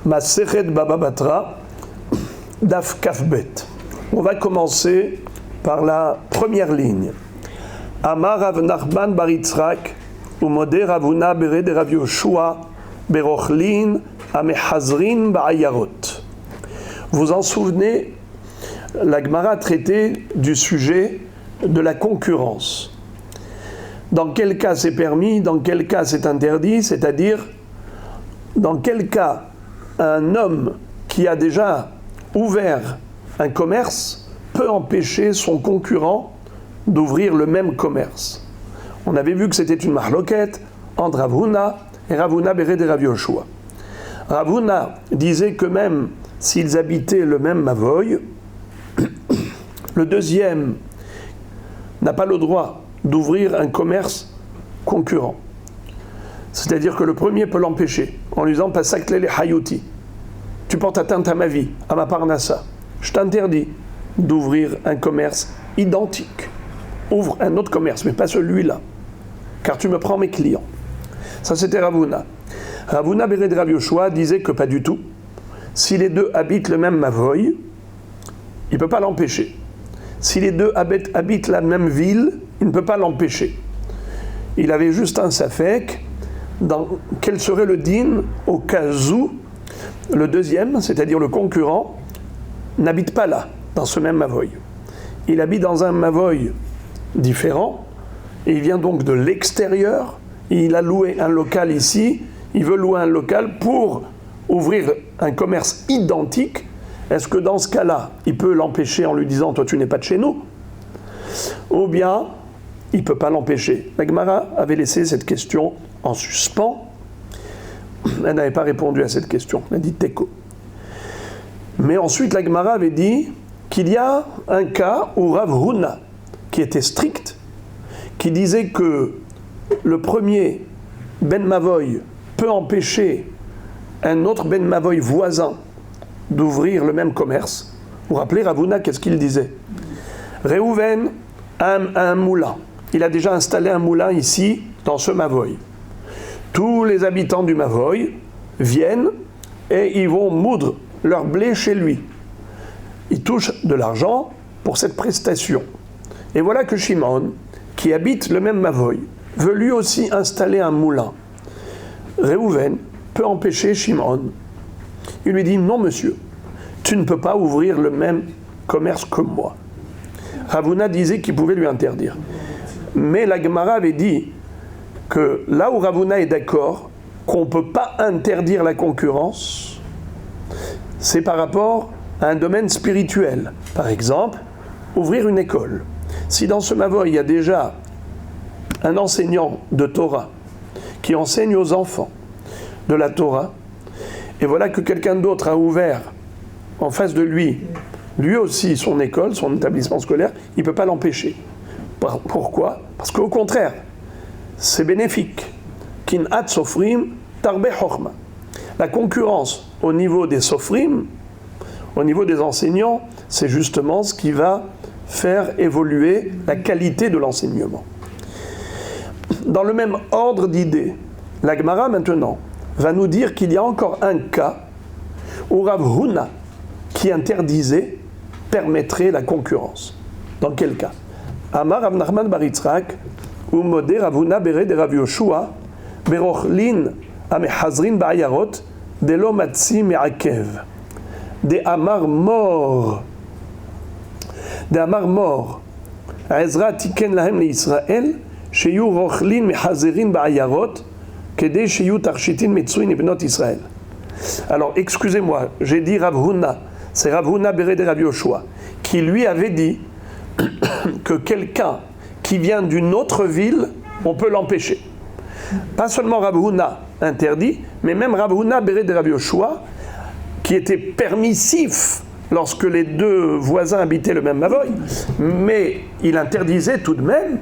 Masechet Baba Batra, Daf Kafbet. On va commencer par la première ligne. Amar Rav Nachman bar Yitzhak, Umodeh Ravuna Bered Rav Yoshua, Berochlin, Amechazrin Ba'ayarot. Vous en souvenez, la Gemara traitait du sujet de la concurrence. Dans quel cas c'est permis, dans quel cas c'est interdit, c'est-à-dire dans quel cas un homme qui a déjà ouvert un commerce peut empêcher son concurrent d'ouvrir le même commerce. On avait vu que c'était une mahloket entre Rav Huna et Rav Huna Bered Rav Yoshua. Rav Huna disait que même s'ils habitaient le même mavoy, le deuxième n'a pas le droit d'ouvrir un commerce concurrent. C'est-à-dire que le premier peut l'empêcher en lui disant Pasakle le hayuti. Tu portes atteinte à ma vie, à ma parnassa. Je t'interdis d'ouvrir un commerce identique. Ouvre un autre commerce, mais pas celui-là, car tu me prends mes clients. Ça, c'était Rav Huna. Rav Huna Bered Rav Yoshua disait que pas du tout. Si les deux habitent le même mavoy, il ne peut pas l'empêcher. Si les deux habitent la même ville, il ne peut pas l'empêcher. Il avait juste un safek dans quel serait le din au cas où le deuxième, c'est-à-dire le concurrent, n'habite pas là, dans ce même mavoy. Il habite dans un mavoy différent, et il vient donc de l'extérieur, il a loué un local ici, il veut louer un local pour ouvrir un commerce identique. Est-ce que dans ce cas-là, il peut l'empêcher en lui disant « toi tu n'es pas de chez nous » ou bien il ne peut pas l'empêcher? La Gemara avait laissé cette question en suspens. Elle n'avait pas répondu à cette question. Elle a dit Teko. Mais ensuite, la Gemara avait dit qu'il y a un cas où Rav Huna, qui était strict, qui disait que le premier Ben Mavoy peut empêcher un autre Ben Mavoy voisin d'ouvrir le même commerce. Vous vous rappelez, Rav Huna, qu'est-ce qu'il disait? Réhouven a un moulin. Il a déjà installé un moulin ici, dans ce Mavoy. Tous les habitants du Mavoy viennent et ils vont moudre leur blé chez lui. Ils touchent de l'argent pour cette prestation. Et voilà que Shimon, qui habite le même Mavoy, veut lui aussi installer un moulin. Réhouven peut empêcher Shimon. Il lui dit « Non, monsieur, tu ne peux pas ouvrir le même commerce que moi. » Rav Huna disait qu'il pouvait lui interdire. Mais la Gemara avait dit que là où Rav Huna est d'accord qu'on ne peut pas interdire la concurrence, c'est par rapport à un domaine spirituel. Par exemple, ouvrir une école. Si dans ce mavoy, il y a déjà un enseignant de Torah qui enseigne aux enfants de la Torah, et voilà que quelqu'un d'autre a ouvert en face de lui aussi son école, son établissement scolaire, il ne peut pas l'empêcher. Pourquoi? Parce qu'au contraire, c'est bénéfique. Kin'at sofrim tarbe chokhma. La concurrence au niveau des sofrim, au niveau des enseignants, c'est justement ce qui va faire évoluer la qualité de l'enseignement. Dans le même ordre d'idées, la Gemara maintenant va nous dire qu'il y a encore un cas où Rav Huna, qui interdisait, permettrait la concurrence. Dans quel cas? Amar Rav Nachman bar Yitzhak, Umodeh Rav Huna Bered Rav Yoshua, Berochlin Amechazrin Ba'ayarot, Delo Matzi Me'akev. De Amar mort. De Amar mort. Ezra tiken lahem le Israël, sheyu rochlin mechazerin ba'ayarot, kede sheyu tarshitin metzuin ibnot Israël. Alors, excusez-moi, j'ai dit Rav Huna, c'est Rav Huna Bered Rav Yoshua, qui lui avait dit que quelqu'un qui vient d'une autre ville, on peut l'empêcher. Pas seulement Rav Huna interdit, mais même Rav Huna Bered Rav Yoshua, qui était permissif lorsque les deux voisins habitaient le même mavoy, mais il interdisait tout de même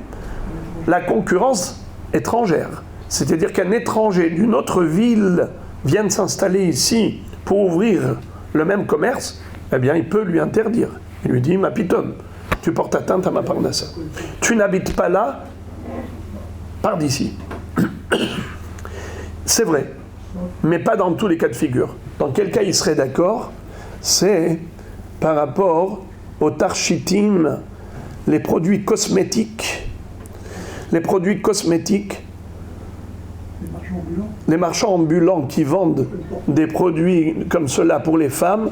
la concurrence étrangère. C'est-à-dire qu'un étranger d'une autre ville vienne s'installer ici pour ouvrir le même commerce, eh bien il peut lui interdire. Il lui dit « Ma pitom, tu portes atteinte à ma parnassa. Tu n'habites pas là, pars d'ici. » C'est vrai, mais pas dans tous les cas de figure. Dans quel cas il serait d'accord? C'est par rapport aux tarshitim, les produits cosmétiques. Les produits cosmétiques, les marchands ambulants qui vendent des produits comme cela pour les femmes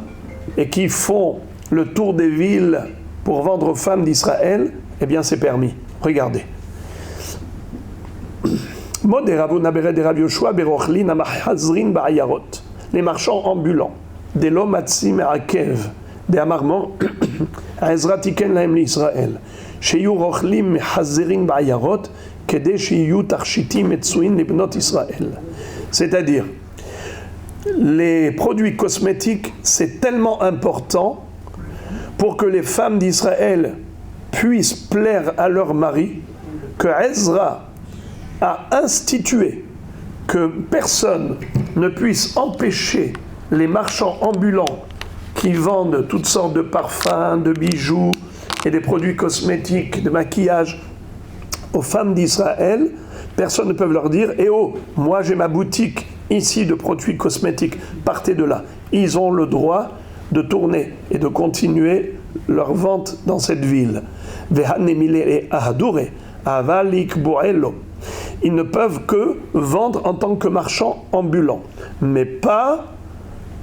et qui font le tour des villes pour vendre aux femmes d'Israël, eh bien c'est permis. Regardez. Les marchands ambulants, des lomatzim akev, des amarmants, à Ezra tiken lahem l'Israël, sheyu rochlim mechazerin ba'ayarot, kede sheyu tarshitim etzuin libnot Israël. C'est-à-dire, les produits cosmétiques, c'est tellement important pour que les femmes d'Israël puissent plaire à leur mari, que Ezra a institué que personne ne puisse empêcher les marchands ambulants qui vendent toutes sortes de parfums, de bijoux et des produits cosmétiques, de maquillage aux femmes d'Israël. Personne ne peut leur dire « Eh oh, moi j'ai ma boutique ici de produits cosmétiques, partez de là ». Ils ont le droit de tourner et de continuer leur vente dans cette ville. Ils ne peuvent que vendre en tant que marchands ambulants, mais pas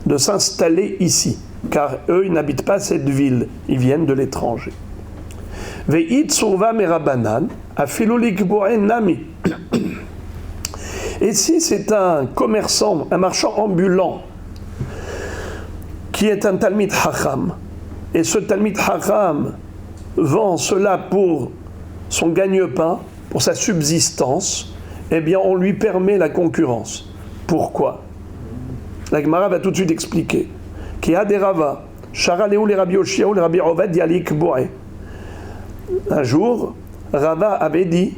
de s'installer ici, car eux, ils n'habitent pas cette ville, ils viennent de l'étranger. Et si c'est un commerçant, un marchand ambulant, qui est un Talmid Chacham, et ce Talmid Chacham vend cela pour son gagne-pain, pour sa subsistance, eh bien on lui permet la concurrence. Pourquoi? La Gemara va tout de suite expliquer. Ki aderava, Sharaleu le Rabbi Yoshiaou le Rabbi Ovad Yalik Boé. Un jour, Rava avait dit,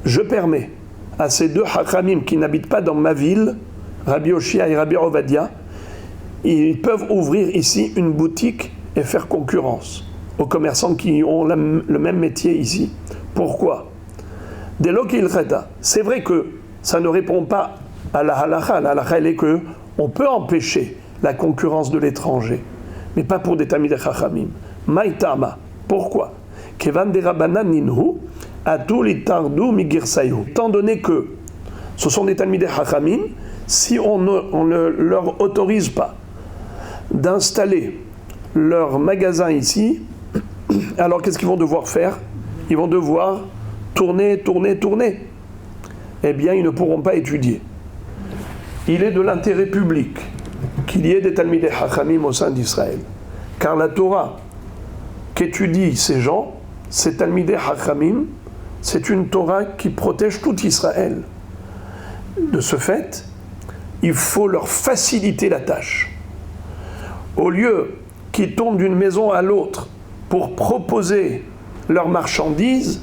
je permets à ces deux Hachamim qui n'habitent pas dans ma ville, Rabbi Yoshia et Rabbi Ovadia, ils peuvent ouvrir ici une boutique et faire concurrence aux commerçants qui ont le même métier ici. Pourquoi? Dès lors qu'il reda, c'est vrai que ça ne répond pas à la halakha. La halakha, elle est que on peut empêcher la concurrence de l'étranger, mais pas pour des Talmidei Chachamim. Maïtama, pourquoi? Kevan de Rabbanan ninhu atou litardu migirsayu. Étant donné que ce sont des Talmidei Chachamim, si on ne leur autorise pas d'installer leur magasin ici, alors qu'est-ce qu'ils vont devoir faire? Ils vont devoir tourner. Eh bien, ils ne pourront pas étudier. Il est de l'intérêt public qu'il y ait des Talmidei Chachamim au sein d'Israël. Car la Torah qu'étudient ces gens, ces Talmidei Chachamim, c'est une Torah qui protège tout Israël. De ce fait, il faut leur faciliter la tâche. Au lieu qu'ils tournent d'une maison à l'autre pour proposer leurs marchandises,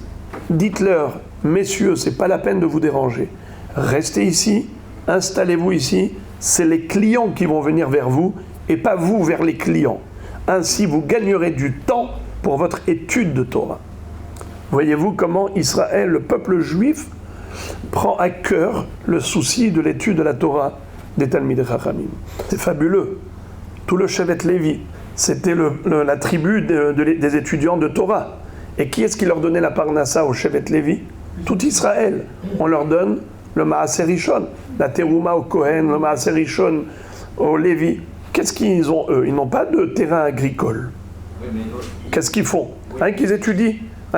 dites-leur, messieurs, c'est pas la peine de vous déranger. Restez ici, installez-vous ici, c'est les clients qui vont venir vers vous et pas vous vers les clients. Ainsi, vous gagnerez du temps pour votre étude de Torah. Voyez-vous comment Israël, le peuple juif, prend à cœur le souci de l'étude de la Torah des Talmidei Chachamim. C'est fabuleux. Tout le Shevet Lévi, c'était la tribu des étudiants de Torah. Et qui est-ce qui leur donnait la parnassa au Shevet Lévi? Tout Israël. On leur donne le Maaser Rishon, la Teruma au Kohen, le Maaser Rishon au Lévi. Qu'est-ce qu'ils ont, eux? Ils n'ont pas de terrain agricole. Qu'est-ce qu'ils font? Qu'ils étudient,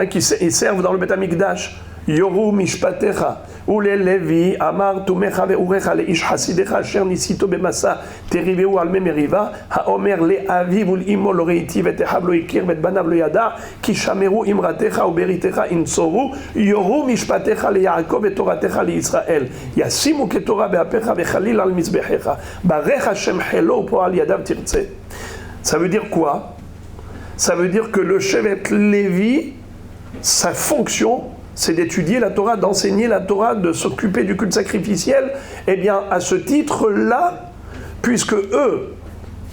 qu'ils servent dans le Beth Amikdash. Yoru mishpatecha ule levi amar tumecha veurecha leish hasidecha asher nisito bemasa teriveu al memeriva haomer leaviv ulimo lo reiti vetehav lo ikir vet banav lo yada ki shameru imratecha uberitecha insoru yoru mishpatecha leYaakov vetoratecha leYisrael yasimu ketorah beapecha vechalil al mizbechecha barech Hashem chelo poal yadav tirtze. Ça veut dire quoi? Ça veut dire que le Shevet Lévi, sa fonction, c'est d'étudier la Torah, d'enseigner la Torah, de s'occuper du culte sacrificiel. Eh bien, à ce titre-là, puisque eux,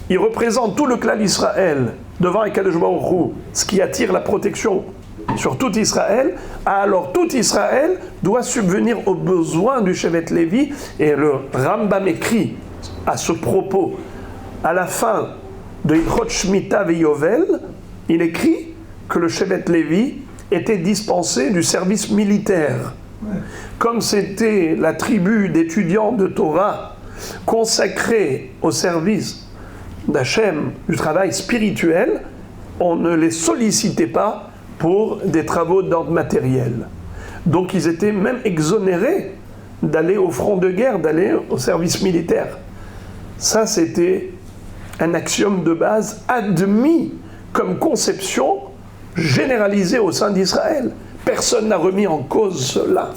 ils représentent tout le clan d'Israël devant Akadosh Baruch Hu, ce qui attire la protection sur tout Israël, alors tout Israël doit subvenir aux besoins du Shevet Lévi. Et le Rambam écrit à ce propos à la fin de Ilchot Shemitah veYovel, il écrit que le Shevet Lévi était dispensé du service militaire. Comme c'était la tribu d'étudiants de Torah consacrés au service d'Hachem, du travail spirituel, on ne les sollicitait pas pour des travaux d'ordre matériel. Donc ils étaient même exonérés d'aller au front de guerre, d'aller au service militaire. Ça, c'était un axiome de base admis comme conception généralisée au sein d'Israël. Personne n'a remis en cause cela.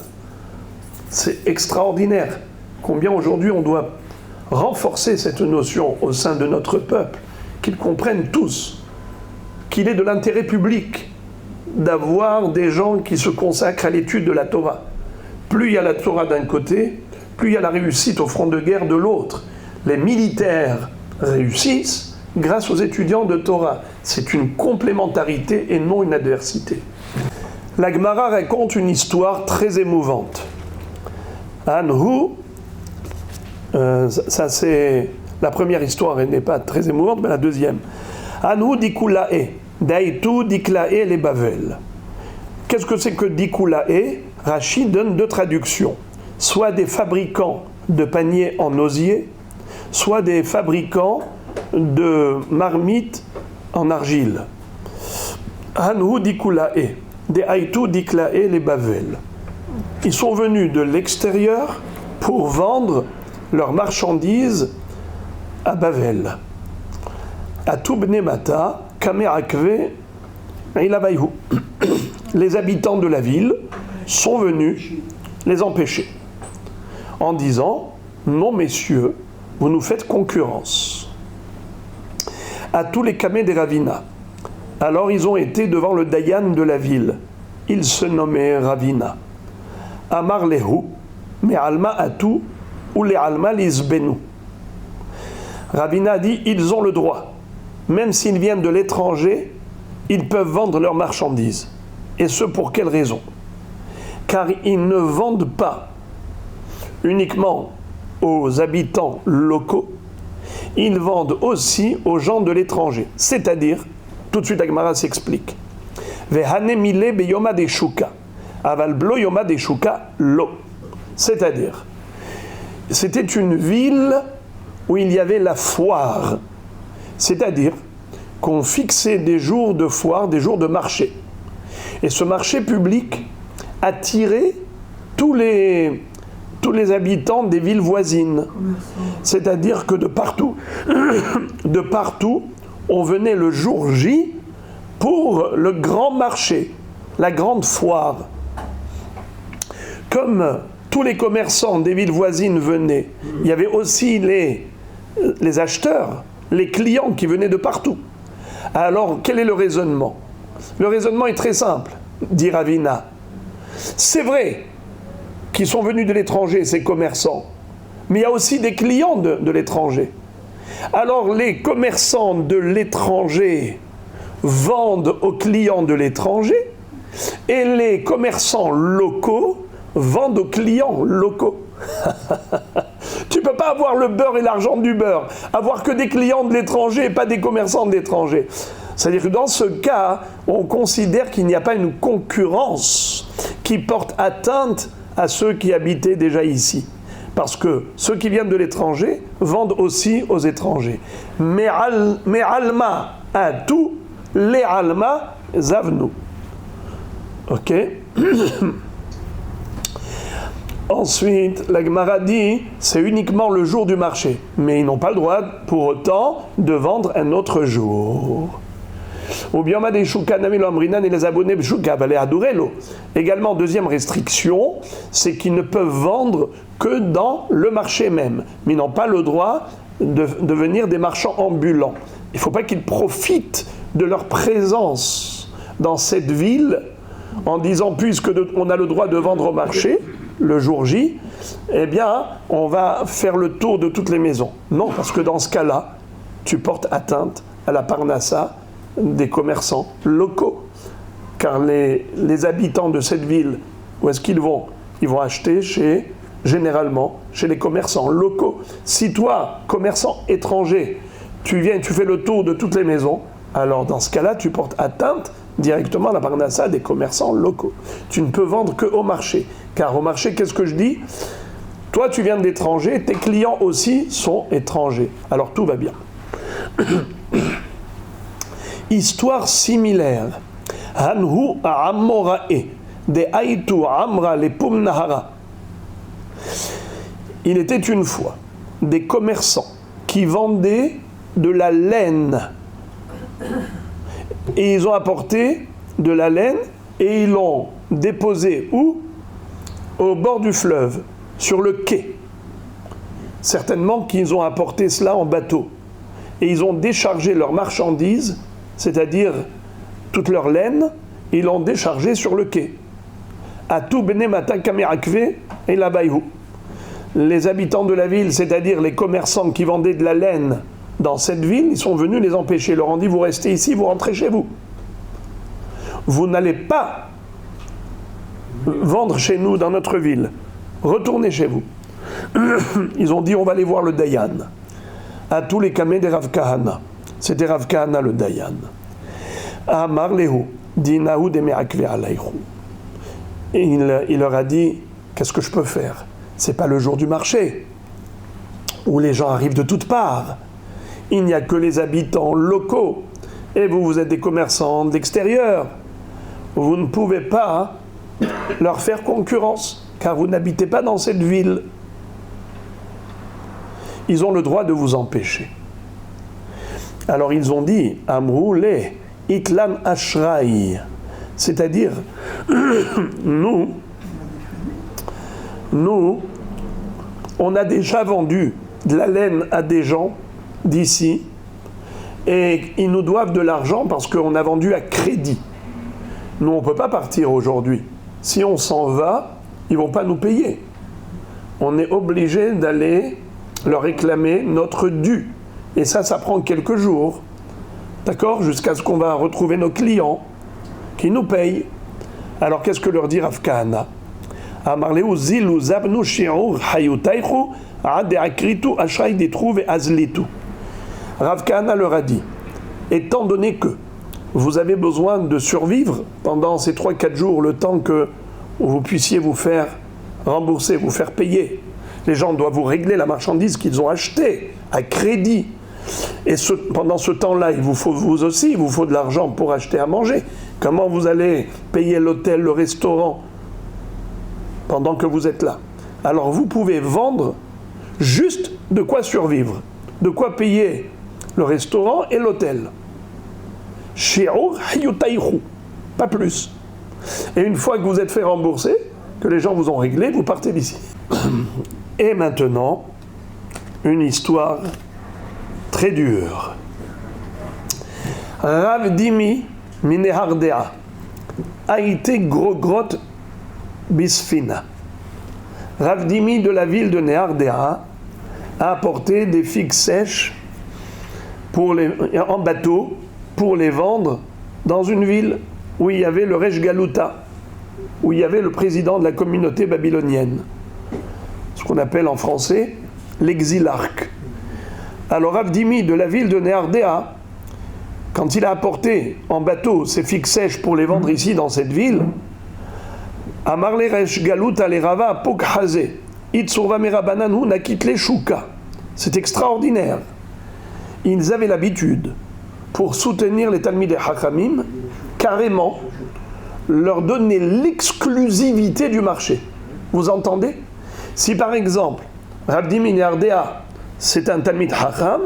C'est extraordinaire. Combien aujourd'hui on doit renforcer cette notion au sein de notre peuple, qu'ils comprennent tous qu'il est de l'intérêt public d'avoir des gens qui se consacrent à l'étude de la Torah. Plus il y a la Torah d'un côté, plus il y a la réussite au front de guerre de l'autre. Les militaires réussissent grâce aux étudiants de Torah. C'est une complémentarité et non une adversité. La Gemara raconte une histoire très émouvante. Anhu, ça c'est la première histoire, elle n'est pas très émouvante, mais la deuxième. Anhu dikulae, daitu diklae le Bavel. Qu'est-ce que c'est que dikulae? Rachid donne deux traductions. Soit des fabricants de paniers en osier, soit des fabricants de marmites en argile. Anhu dikulae, daitu diklae le Bavel. Ils sont venus de l'extérieur pour vendre leurs marchandises à Bavel. À Toubnemata, Kamerakve, Ilabayhu. Les habitants de la ville sont venus les empêcher en disant « Non, messieurs, vous nous faites concurrence. » À tous les Kamé des Ravina. Alors ils ont été devant le Dayan de la ville. Il se nommait Ravina. Amar lehu, mais alma atu, ou les alma lisbenu. Ravina dit, ils ont le droit, même s'ils viennent de l'étranger, ils peuvent vendre leurs marchandises. Et ce pour quelle raison? Car ils ne vendent pas uniquement aux habitants locaux, ils vendent aussi aux gens de l'étranger. C'est-à-dire, tout de suite Agmara s'explique. Vehanemile beyoma de shuka. Aval blo yoma de shuka lo. C'est-à-dire, c'était une ville où il y avait la foire. C'est-à-dire qu'on fixait des jours de foire, des jours de marché. Et ce marché public attirait tous les habitants des villes voisines. C'est-à-dire que de partout, on venait le jour J pour le grand marché, la grande foire. Comme tous les commerçants des villes voisines venaient, il y avait aussi les acheteurs, les clients qui venaient de partout. Alors, quel est le raisonnement? Le raisonnement est très simple, dit Ravina. C'est vrai qu'ils sont venus de l'étranger, ces commerçants, mais il y a aussi des clients de l'étranger. Alors, les commerçants de l'étranger vendent aux clients de l'étranger, et les commerçants locaux vendent aux clients locaux. Tu ne peux pas avoir le beurre et l'argent du beurre, avoir que des clients de l'étranger et pas des commerçants de l'étranger. C'est-à-dire que dans ce cas, on considère qu'il n'y a pas une concurrence qui porte atteinte à ceux qui habitaient déjà ici. Parce que ceux qui viennent de l'étranger vendent aussi aux étrangers. Mais alma a tout, les alma zavnu. Ok? Ensuite, la Gemara dit, c'est uniquement le jour du marché. Mais ils n'ont pas le droit, pour autant, de vendre un autre jour. Ou bien, également, deuxième restriction, c'est qu'ils ne peuvent vendre que dans le marché même. Mais ils n'ont pas le droit de devenir des marchands ambulants. Il ne faut pas qu'ils profitent de leur présence dans cette ville en disant, puisque on a le droit de vendre au marché, le jour J, eh bien, on va faire le tour de toutes les maisons. Non, parce que dans ce cas-là, tu portes atteinte à la parnassa des commerçants locaux. Car les habitants de cette ville, où est-ce qu'ils vont? Ils vont acheter généralement chez les commerçants locaux. Si toi, commerçant étranger, tu viens, tu fais le tour de toutes les maisons, alors dans ce cas-là, tu portes atteinte directement à la parnassa des commerçants locaux. Tu ne peux vendre qu'au marché. Car au marché, qu'est-ce que je dis ? Toi, tu viens de l'étranger, tes clients aussi sont étrangers. Alors tout va bien. Histoire similaire. Hanhu Ammorae, de Aitu Amra le Pumnahara. Il était une fois des commerçants qui vendaient de la laine. Et ils ont apporté de la laine et ils l'ont déposée où ? Au bord du fleuve, sur le quai. Certainement qu'ils ont apporté cela en bateau. Et ils ont déchargé leurs marchandises, c'est-à-dire toute leur laine, et ils l'ont déchargé sur le quai. Atou bene mata kamerakve et labayhu. Les habitants de la ville, c'est-à-dire les commerçants qui vendaient de la laine dans cette ville, ils sont venus les empêcher. Ils leur ont dit, vous restez ici, vous rentrez chez vous. Vous n'allez pas vendre chez nous dans notre ville. Retournez chez vous. Ils ont dit, on va aller voir le Dayan. À tous les camés des Rav Kahana. C'était Rav Kahana le Dayan. Amar lehu, dinahu de me'akve alayhu. Et il leur a dit, qu'est-ce que je peux faire ? C'est pas le jour du marché, où les gens arrivent de toutes parts. Il n'y a que les habitants locaux. Et vous êtes des commerçants de l'extérieur. Vous ne pouvez pas leur faire concurrence, car vous n'habitez pas dans cette ville. Ils ont le droit de vous empêcher. Alors ils ont dit, Amrou le Itlan Ashraï, c'est-à-dire, nous, on a déjà vendu de la laine à des gens d'ici, et ils nous doivent de l'argent parce qu'on a vendu à crédit. Nous, on ne peut pas partir aujourd'hui. Si on s'en va, ils ne vont pas nous payer. On est obligé d'aller leur réclamer notre dû. Et ça prend quelques jours. D'accord ? Jusqu'à ce qu'on va retrouver nos clients qui nous payent. Alors, qu'est-ce que leur dit Rav Kahana ? Amarleu zilu zabnu shi'ur hayutaychu ade akritu ashray detrouve azlitu. Rav Kahana leur a dit, étant donné que vous avez besoin de survivre pendant ces 3-4 jours, le temps que vous puissiez vous faire rembourser, vous faire payer. Les gens doivent vous régler la marchandise qu'ils ont achetée à crédit. Et pendant ce temps-là, vous aussi, il vous faut de l'argent pour acheter à manger. Comment vous allez payer l'hôtel, le restaurant pendant que vous êtes là ? Alors vous pouvez vendre juste de quoi survivre, de quoi payer le restaurant et l'hôtel. Shi'ur hayutaychu, pas plus. Et une fois que vous êtes fait rembourser, que les gens vous ont réglé, vous partez d'ici. Et maintenant, une histoire très dure. Rav Dimi Minehardea a été grogrot bisfina. Rav Dimi de la ville de Nehardea a apporté des figues sèches en bateau pour les vendre dans une ville où il y avait le Resh Galuta, où il y avait le président de la communauté babylonienne, ce qu'on appelle en français l'exilarque. Alors Rav Dimi de la ville de Nehardea, quand il a apporté en bateau ces figues sèches pour les vendre ici dans cette ville, Amar le Resh Galuta le Rava Pokhaze, Itsurva Merabananu Nakit le Shuka. C'est extraordinaire. Ils avaient l'habitude, pour soutenir les Talmidei Chachamim, carrément leur donner l'exclusivité du marché. Vous entendez ? Si par exemple, Rav Dimi Nehardea, c'est un Talmid Chacham,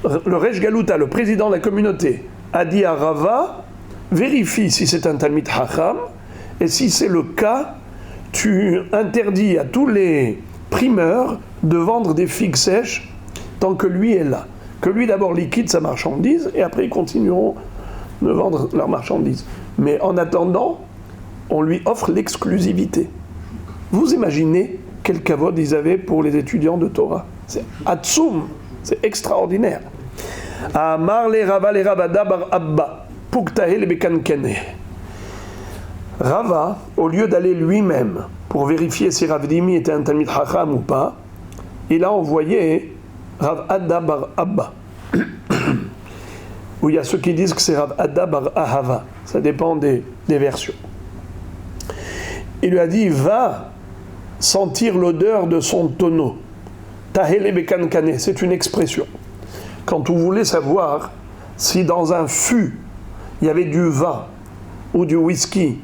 le Resh Galuta, le président de la communauté, a dit à Rava, vérifie si c'est un Talmid Chacham, et si c'est le cas, tu interdis à tous les primeurs de vendre des figues sèches tant que lui est là. Que lui d'abord liquide sa marchandise, et après ils continueront de vendre leur marchandise. Mais en attendant, on lui offre l'exclusivité. Vous imaginez quel kavod ils avaient pour les étudiants de Torah. C'est Hatsoum, c'est extraordinaire. Amar le Rava le Rabada bar Abba, Puktahe le Bekankene. Rava, au lieu d'aller lui-même pour vérifier si Rav Dimi était un Talmid Chacham ou pas, il a envoyé Rav Adda bar Abba. Où il y a ceux qui disent que c'est Rav Adda bar Ahava. Ça dépend des versions. Il lui a dit, va sentir l'odeur de son tonneau. Tahele bekankane, c'est une expression. Quand vous voulez savoir si dans un fût il y avait du vin ou du whisky,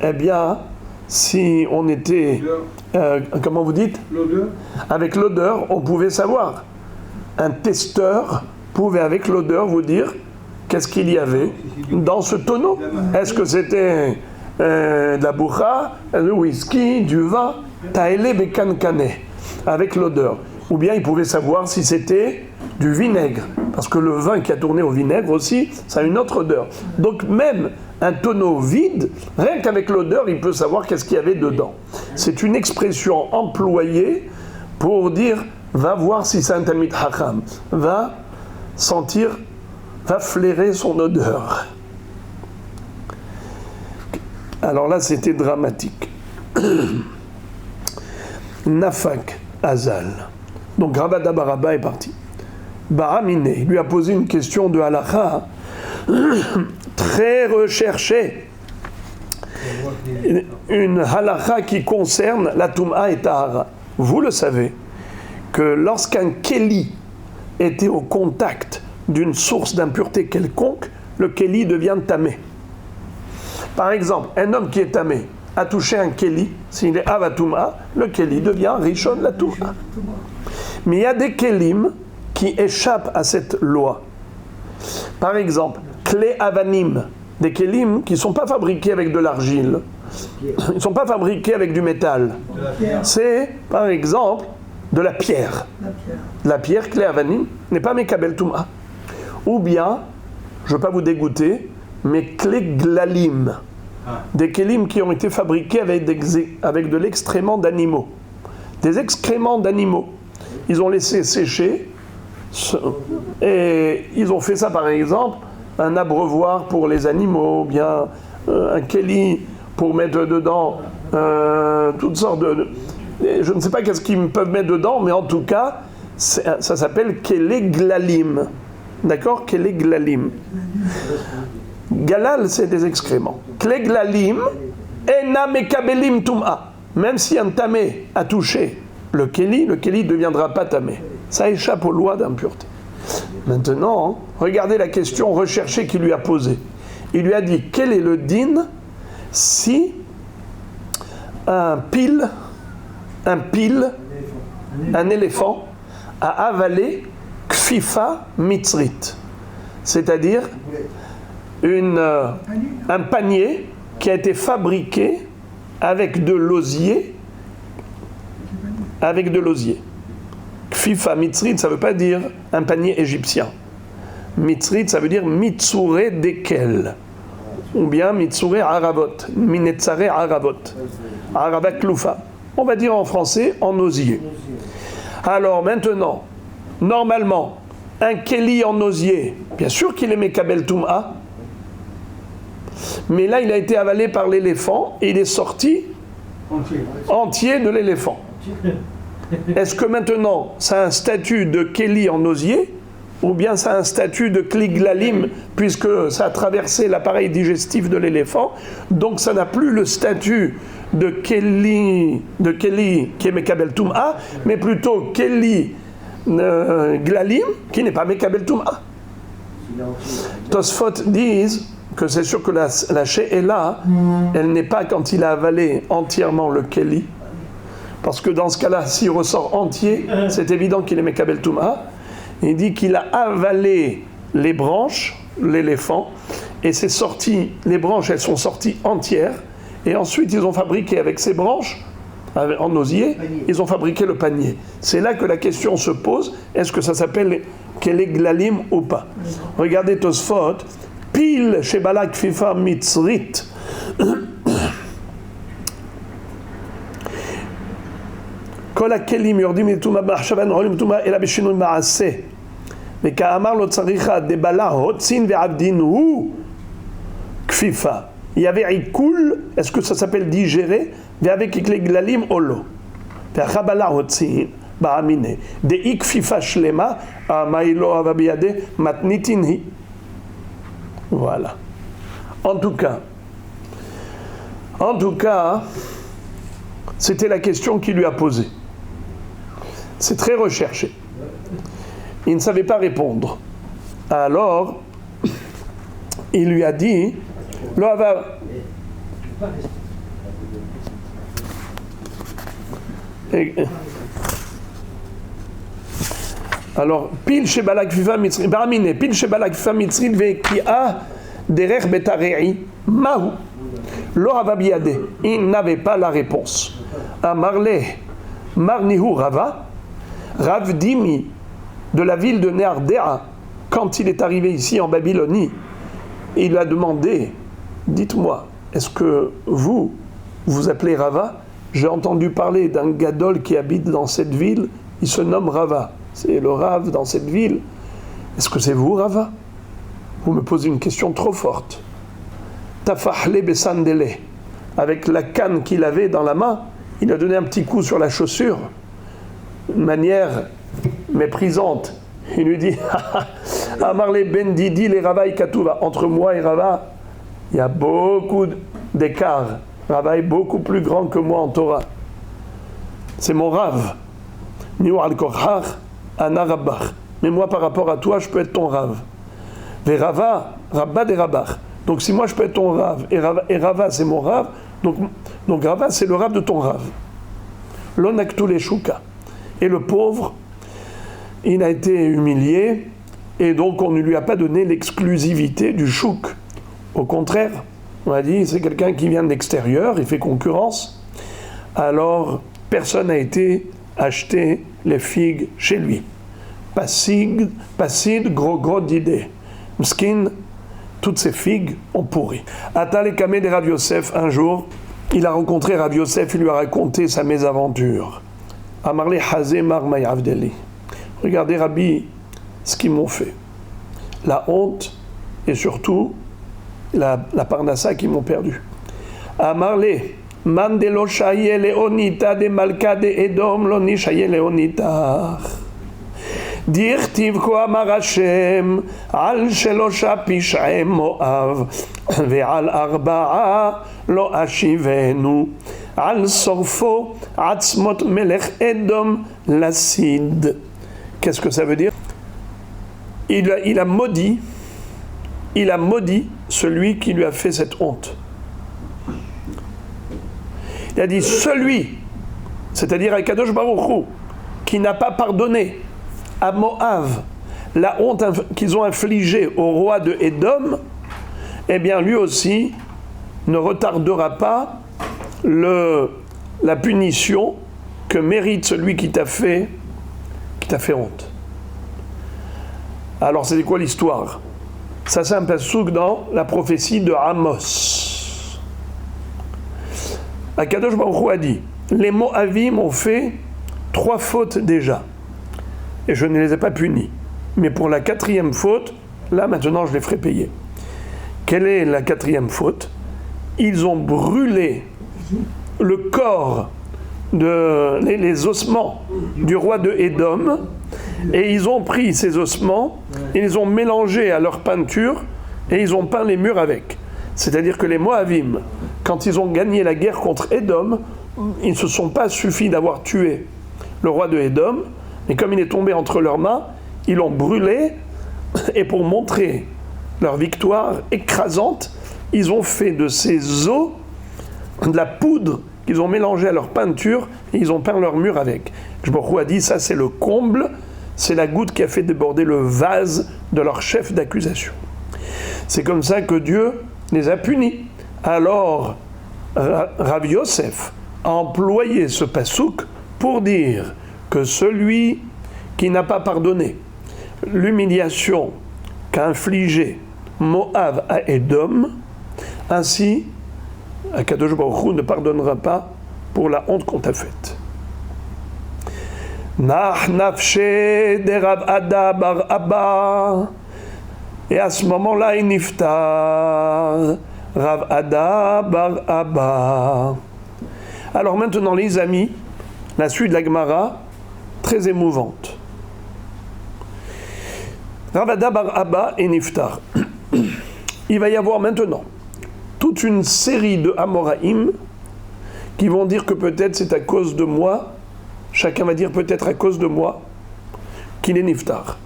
eh bien, si on était... comment vous dites ? L'odeur. Avec l'odeur, on pouvait savoir. Un testeur pouvait, avec l'odeur, vous dire qu'est-ce qu'il y avait dans ce tonneau. Est-ce que c'était de la bourra, du whisky, du vin ? Taele bekankane, avec l'odeur. Ou bien il pouvait savoir si c'était du vinaigre. Parce que le vin qui a tourné au vinaigre aussi, ça a une autre odeur. Donc même un tonneau vide, rien qu'avec l'odeur, il peut savoir qu'est-ce qu'il y avait dedans. C'est une expression employée pour dire, va voir si c'est un Talmid Chacham. Va sentir, va flairer son odeur. Alors là, c'était dramatique. Nafak Azal. Donc Rav Adda bar Abba est parti. Baramine, il lui a posé une question de halakha très recherchée. Une halakha qui concerne la Tum'a et Tahara. Vous le savez, que lorsqu'un Keli était au contact d'une source d'impureté quelconque, le Keli devient tamé. Par exemple, un homme qui est tamé a touché un Keli, s'il est Avatuma, le Keli devient Rishon la Tum'a. Mais il y a des Kelim qui échappent à cette loi. Par exemple, Klé Avanim, des Kelim qui ne sont pas fabriqués avec de l'argile, ils ne sont pas fabriqués avec du métal. C'est, par exemple, de la pierre. La pierre, Klé Avanim, n'est pas Mekabel Tum'a. Ou bien, je ne veux pas vous dégoûter, mais Klé Glalim, des Kelim qui ont été fabriqués avec de l'excrément d'animaux. Des excréments d'animaux. Ils ont laissé sécher et ils ont fait ça, par exemple, un abreuvoir pour les animaux, bien un keli pour mettre dedans toutes sortes de... Je ne sais pas qu'est-ce qu'ils peuvent mettre dedans, mais en tout cas, ça s'appelle kele glalim. D'accord ? Kele glalim. Galal, c'est des excréments. Kele glalim, ena mekabelim tum'a. Même si un tamé a touché le keli ne deviendra pas tamé. Ça échappe aux lois d'impureté. Maintenant, regardez la question recherchée qu'il lui a posée. Il lui a dit, quel est le din si un éléphant a avalé kfifa mitzrit, c'est-à-dire un panier qui a été fabriqué avec de l'osier. Kfifa mitzrit, ça ne veut pas dire un panier égyptien. Mitzrit, ça veut dire mitzuré dekel. Ou bien mitzuré arabot. Minetzare arabot. Arabat kloufa. On va dire en français en osier. Alors maintenant, normalement, un keli en osier, bien sûr qu'il est mekabel tum'a, mais là il a été avalé par l'éléphant et il est sorti entier de l'éléphant. Est-ce que maintenant ça a un statut de keli en osier ou bien ça a un statut de kliglalim puisque ça a traversé l'appareil digestif de l'éléphant, donc ça n'a plus le statut de keli qui est mekabel tum'a, mais plutôt keli glalim qui n'est pas mekabel tum'a. Tosfot disent que c'est sûr que la she'ela, elle n'est pas quand il a avalé entièrement le keli, parce que dans ce cas-là, s'il ressort entier, c'est évident qu'il est mekabel tum'a. Il dit qu'il a avalé les branches, l'éléphant, et c'est sorti, les branches, elles sont sorties entières, et ensuite ils ont fabriqué avec ces branches, en osier, ils ont fabriqué le panier. C'est là que la question se pose, est-ce que ça s'appelle Kelek Glalim ou pas? Regardez Tosfot, pile chez Balak Fifa Mitzrit. כל הכלים יורדים מטומאה במחשבה נועלים מטומאה אלא בשינוי מעשה וכאמר לא צריך דבלה הוצין ועבדין הוא כפיפה. Il y avait עיכול, est-ce que ça s'appelle digérer, ועavec כלי גללים או לא. והחבלה הוצין, ba'amine. De ikfifa shlema, amailo avabiade, matnitinhi. Voilà. En tout cas, c'était la question qu'il lui a posée. C'est très recherché. Il ne savait pas répondre. Alors, il lui a dit, alors, pile chez Balak Fifa Mitzrin, Baramine, pile chez Balak Fifa Mitzrin, Vekia, Derech Betarei, Mahu, Lohavabiade. Il n'avait pas la réponse. Amarle, Marnihu Rava, Ravdimi, de la ville de Neardea, quand il est arrivé ici en Babylonie, il lui a demandé, dites-moi, est-ce que vous appelez Rava? J'ai entendu parler d'un gadol qui habite dans cette ville, il se nomme Rava. C'est le Rav dans cette ville. Est-ce que c'est vous, Rava? Vous me posez une question trop forte. Tafahle besandele. Avec la canne qu'il avait dans la main, il a donné un petit coup sur la chaussure, de manière méprisante. Il lui dit, Amarle ben Didi les Rava Ikatuva. Entre moi et Rava, il y a beaucoup d'écart. Rava est beaucoup plus grand que moi en Torah. C'est mon Rav. Niou al-Korhar, Ana Rabbach. Mais moi, par rapport à toi, je peux être ton Rav. Les Rava, Rabba des Rabbach. Donc si moi je peux être ton Rav, et Rava c'est mon Rav, donc Rava c'est le Rav de ton Rav. L'onaktu les Shuka. Et le pauvre, il a été humilié, et donc on ne lui a pas donné l'exclusivité du chouk. Au contraire, on a dit, c'est quelqu'un qui vient de l'extérieur, il fait concurrence, alors personne n'a été acheter les figues chez lui. Passid, gros d'idées. Mskin, toutes ces figues ont pourri. Atal et Kamé de Rav Yosef, un jour, il a rencontré Rav Yosef, il lui a raconté sa mésaventure. Amarle Hazé Marmay Avdeli. Regardez, Rabbi, ce qu'ils m'ont fait. La honte et surtout la parnassa qu'ils m'ont perdu. Amarle, Mandelo Shaye Leonita de Malka de Edom, Loni Shaye Leonita. Dirtiv ko amar Hashem, al shelosha pish'ei Moav, ve'al arba'a lo ashivenu, al sorfo atzmot melech Edom lasid. Qu'est-ce que ça veut dire? Il a maudit celui qui lui a fait cette honte. Il a dit celui, c'est-à-dire Akadosh Baruch Hu, qui n'a pas pardonné à Moav la honte qu'ils ont infligée au roi de Édom, eh bien lui aussi ne retardera pas la punition que mérite celui qui t'a fait honte. Alors c'est quoi l'histoire? Ça c'est un passouk dans la prophétie de Amos. Akadosh Baruch Hu a dit, les Moavim ont fait 3 fautes déjà, et je ne les ai pas punis. Mais pour la 4e faute, là maintenant je les ferai payer. Quelle est la 4e faute? Ils ont brûlé le corps, les ossements du roi de Édom, et ils ont pris ces ossements, et ils ont mélangé à leur peinture, et ils ont peint les murs avec. C'est-à-dire que les Moavim, quand ils ont gagné la guerre contre Édom, ils ne se sont pas suffis d'avoir tué le roi de Édom, mais comme il est tombé entre leurs mains, ils l'ont brûlé, et pour montrer leur victoire écrasante, ils ont fait de ces os de la poudre qu'ils ont mélangée à leur peinture, et ils ont peint leur mur avec. Baruch Hu a dit, ça c'est le comble, c'est la goutte qui a fait déborder le vase de leur chef d'accusation. C'est comme ça que Dieu les a punis. Alors, Rav Yosef a employé ce passouk pour dire que celui qui n'a pas pardonné l'humiliation qu'a infligé Moav à Édom, ainsi, Akadosh Baruch Hu ne pardonnera pas pour la honte qu'on t'a faite. Nach nafshe de Rav Ada bar Abba. Et à ce moment-là, il niftar Rav Ada bar Abba. Alors maintenant, les amis, la suite de la Gemara, très émouvante. Ravada bar Abba et Niftar. Il va y avoir maintenant toute une série de Amoraïm qui vont dire que peut-être c'est à cause de moi, chacun va dire peut-être à cause de moi, qu'il est Niftar.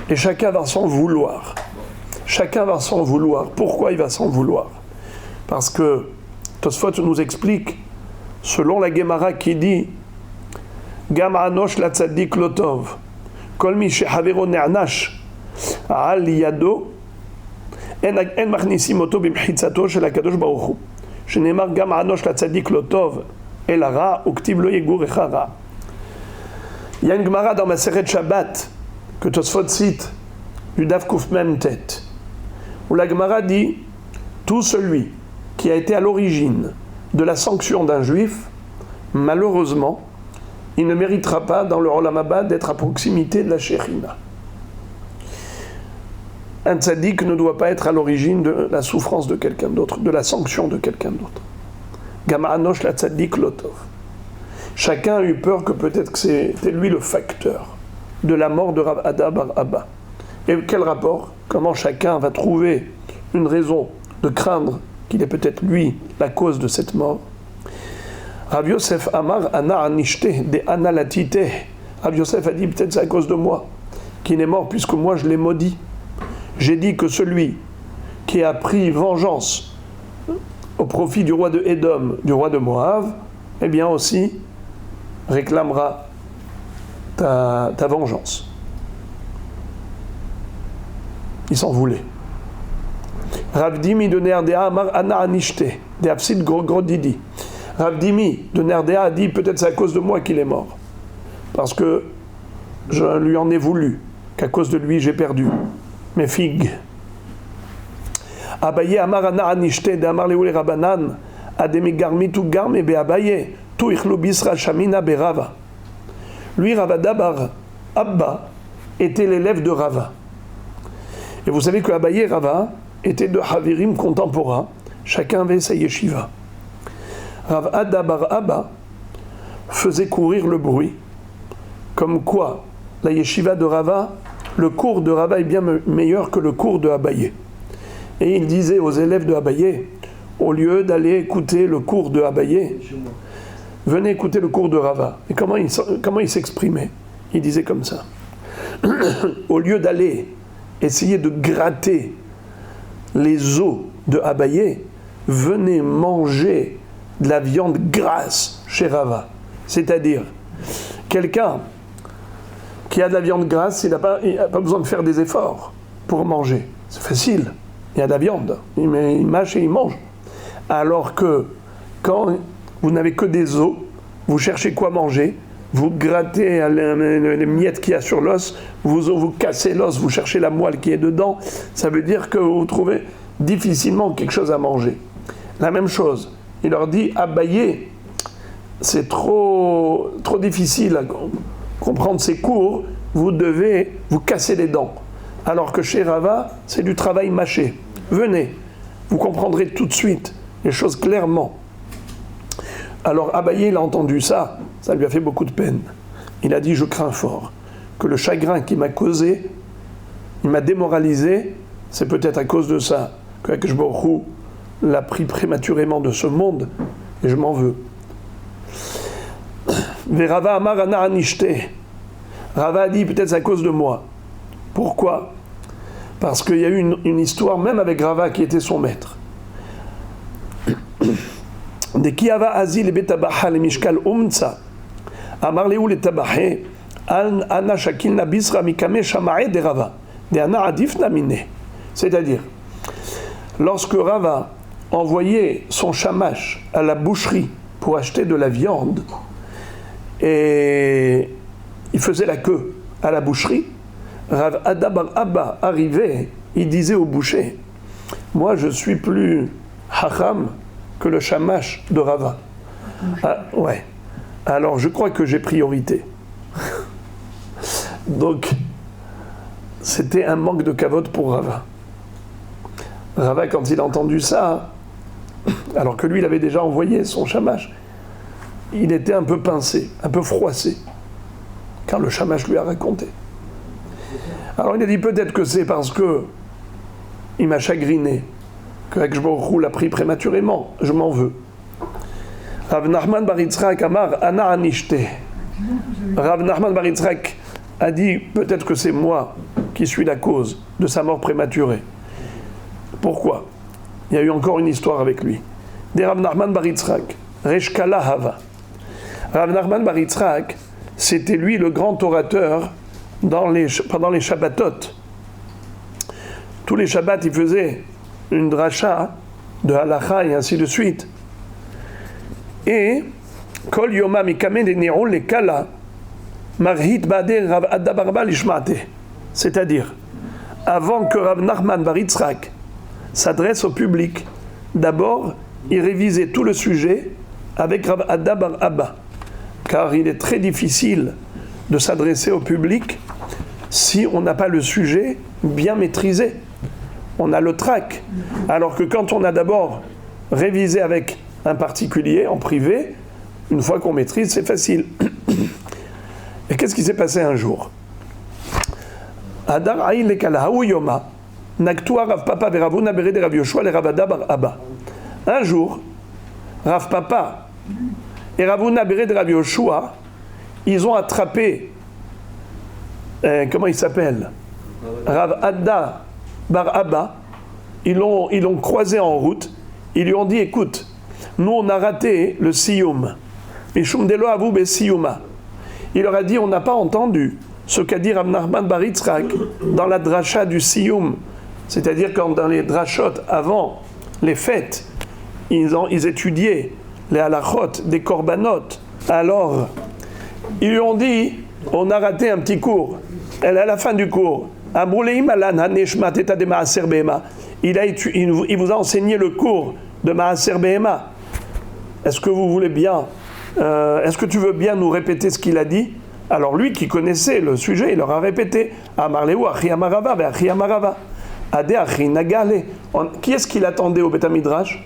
Et chacun va s'en vouloir. Chacun va s'en vouloir. Pourquoi il va s'en vouloir? Parce que Tosfot nous explique, selon la Gemara qui dit Gam anosh la tzaddik lotov, kol mi shehavero ne'anash al yado, en machnisim oto bimchitzato shel HaKadosh Baruch Hu. שנאמר גם הענוש לצדיק לא טוב, אלא רע, וכתיב לא יגורך רע. Il y a une Gemara dans Maseret Shabbat que Tosfot cite du Daf Kuf Mem Tet, où la Gemara dit tout celui qui a été à l'origine de la sanction d'un juif, malheureusement, il ne méritera pas dans le Olam Haba d'être à proximité de la Shechina. Un tzaddik ne doit pas être à l'origine de la souffrance de quelqu'un d'autre, de la sanction de quelqu'un d'autre. Gama anosh la tzaddik lotov. Chacun a eu peur que peut-être que c'était lui le facteur de la mort de Rav Ada bar Abba. Et quel rapport? Comment chacun va trouver une raison de craindre qu'il est peut-être lui la cause de cette mort? Rav Yosef Amar Ana Anishte de Ana Latite. Rav Yosef a dit peut-être c'est à cause de moi qu'il est mort puisque moi je l'ai maudit. J'ai dit que celui qui a pris vengeance au profit du roi de Édom, du roi de Moab, eh bien aussi réclamera ta vengeance. Il s'en voulait. Rav Dimi de Nerdea Amar Ana Anishte, de Hafsid Grodidi. Rav Dimi de Nerdea a dit peut-être c'est à cause de moi qu'il est mort. Parce que je lui en ai voulu, qu'à cause de lui j'ai perdu mes figues. Abaye Amar Ana Anishte de Amar Leoule Rabanan Ademi Garmi tu Garme be Abaye tu Ichlo Bisra Shamina be Rava. Lui Ravada bar Abba était l'élève de Rava. Et vous savez que Abaye et Rava étaient deux Havirim contemporains, chacun avait sa yeshiva. Rav Ada bar Abba faisait courir le bruit, comme quoi la yeshiva de Rava, le cours de Rava est bien meilleur que le cours de Abaye. Et il disait aux élèves de Abaye, au lieu d'aller écouter le cours de Abaye, venez écouter le cours de Rava. Et comment il s'exprimait? Il disait comme ça. Au lieu d'aller essayer de gratter les os de Abaye, venez manger de la viande grasse chez Rava. C'est-à-dire, quelqu'un qui a de la viande grasse, il n'a pas besoin de faire des efforts pour manger. C'est facile. Il y a de la viande. Il mâche et il mange. Alors que quand vous n'avez que des os, vous cherchez quoi manger, vous grattez les miettes qu'il y a sur l'os, vous cassez l'os, vous cherchez la moelle qui est dedans, ça veut dire que vous trouvez difficilement quelque chose à manger. La même chose, il leur dit, Abaye, c'est trop difficile à comprendre ces cours, vous devez vous casser les dents. Alors que chez Rava, c'est du travail mâché. Venez, vous comprendrez tout de suite les choses clairement. Alors Abaye, il a entendu ça, ça lui a fait beaucoup de peine. Il a dit, je crains fort que le chagrin qu'il m'a causé, il m'a démoralisé, c'est peut-être à cause de ça que Akadosh Baruch Hu l'a pris prématurément de ce monde, et je m'en veux. Rava Amar Ana Anishte. Rava a dit peut-être c'est à cause de moi. Pourquoi? Parce qu'il y a eu une histoire même avec Rava qui était son maître. De Kiava Azil betabaha le mishkal umtsa. Amar leu le tabahe an ana shakil nabisra mikame shamae de Rava. De ana adif namine. C'est-à-dire, lorsque Rava envoyait son shamash à la boucherie pour acheter de la viande, et il faisait la queue à la boucherie, Rav Ada bar Abba arrivait, il disait au boucher, moi je suis plus hacham que le shamash de Rava. Ah, ouais. Alors je crois que j'ai priorité. Donc c'était un manque de kavod pour Rava. Rava, quand il a entendu ça, alors que lui il avait déjà envoyé son shamash, il était un peu pincé, un peu froissé. car le Shamash lui a raconté. Alors il a dit peut-être que c'est parce que il m'a chagriné, que Akadosh Baruch Hu l'a pris prématurément, je m'en veux. Rav Nachman bar Yitzhak Amar Ana Anishte. Rav Nachman bar Yitzhak a dit peut-être que c'est moi qui suis la cause de sa mort prématurée. Pourquoi? Il y a eu encore une histoire avec lui. Des Rav Nachman bar Yitzhak, Reshkala Hava. Rav Nachman bar Yitzhak, c'était lui le grand orateur pendant les Shabbatot. Tous les Shabbats, il faisait une dracha de halacha et ainsi de suite. Et Kol Yoma Mikame de Neron le Kala Marhit Bade Rav Adda bar Abba Lishmate. C'est-à-dire, avant que Rav Nachman bar Yitzhak s'adresse au public, d'abord, il révisait tout le sujet avec Rav Adda bar Abba. Car il est très difficile de s'adresser au public si on n'a pas le sujet bien maîtrisé. On a le trac. Alors que quand on a d'abord révisé avec un particulier en privé, une fois qu'on maîtrise, c'est facile. Et qu'est-ce qui s'est passé un jour? Adar Aïn lekala Yoma, Naktua Rav Papa veravuna bered Rav Yoshua le Rav Adda bar Abba. Un jour, Rav Papa et Ravuna bered Rav Yoshua, ils ont attrapé, comment il s'appelle? Rav Adda bar Abba. Ils l'ont croisé en route. Ils lui ont dit, écoute, nous on a raté le Siyum. Mishum delo avu be Siyuma. Il leur a dit, on n'a pas entendu ce qu'a dit Rav Nachman bar Yitzhak dans la dracha du Siyum. C'est-à-dire quand dans les drachot, avant les fêtes, ils étudiaient les halachot des korbanot. Alors, ils lui ont dit, on a raté un petit cours. Elle est à la fin du cours. Il vous a enseigné le cours de Maaser Behema. Est-ce que vous voulez bien, est-ce que tu veux bien nous répéter ce qu'il a dit? Alors lui qui connaissait le sujet, il leur a répété. Amarleu achi amarava ve'achi amarava. Ade achi nagale. Qui est-ce qu'il attendait au Beth Midrash?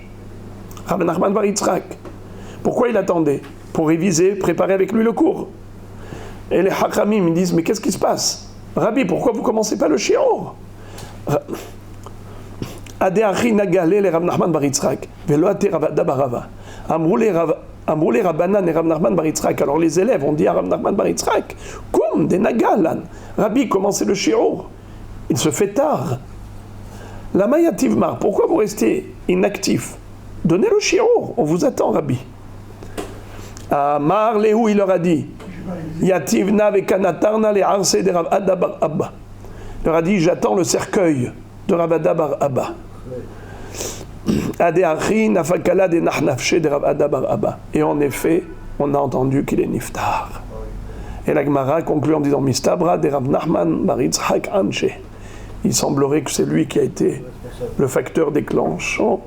Rav Nachman bar Yitzhak. Pourquoi il attendait? Pour réviser, préparer avec lui le cours. Et les Hakramim me disent, mais qu'est-ce qui se passe? Rabbi, pourquoi vous ne commencez pas le shiur? Ade achi nagale le Rav Nachman bar Yitzhak. Velo ate Rav Adda bar Abba. Amroulé Rabbanan et Rav Nachman bar Yitzhak. Alors les élèves ont dit à Rav Nachman bar Yitzhak, Koum, des Nagalan. Rabbi, commencez le shiur. Il se fait tard. La Mayativmar, pourquoi vous restez inactif? Donnez le shiur, on vous attend, Rabbi. Amar Lehu, il leur a dit, Yativna vekanatarna le arse de Rav Adda bar Abba. Il leur a dit, j'attends le cercueil de Rav Adda bar Abba. Et en effet, on a entendu qu'il est niftar. Et la Gemara conclut en disant Mistabra de Rav Nachman bar Yitzhak Anshe. Il semblerait que c'est lui qui a été le facteur déclenchant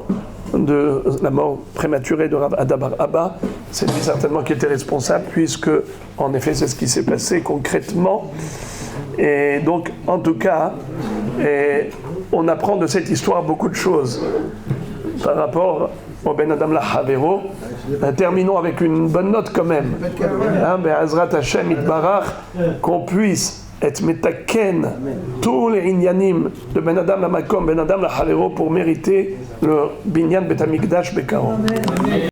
de la mort prématurée de Rav Adda bar Abba. C'est lui certainement qui était responsable, puisque en effet c'est ce qui s'est passé concrètement. Et donc en tout cas, on apprend de cette histoire beaucoup de choses par rapport au Ben Adam Lahavero. Terminons avec une bonne note quand même. Be'azrat Hashem itbarach, qu'on puisse être metaken tous les inyanim de Ben Adam Lamakom, Ben Adam Lahavero pour mériter le binyan Bet Hamikdash Bekaron.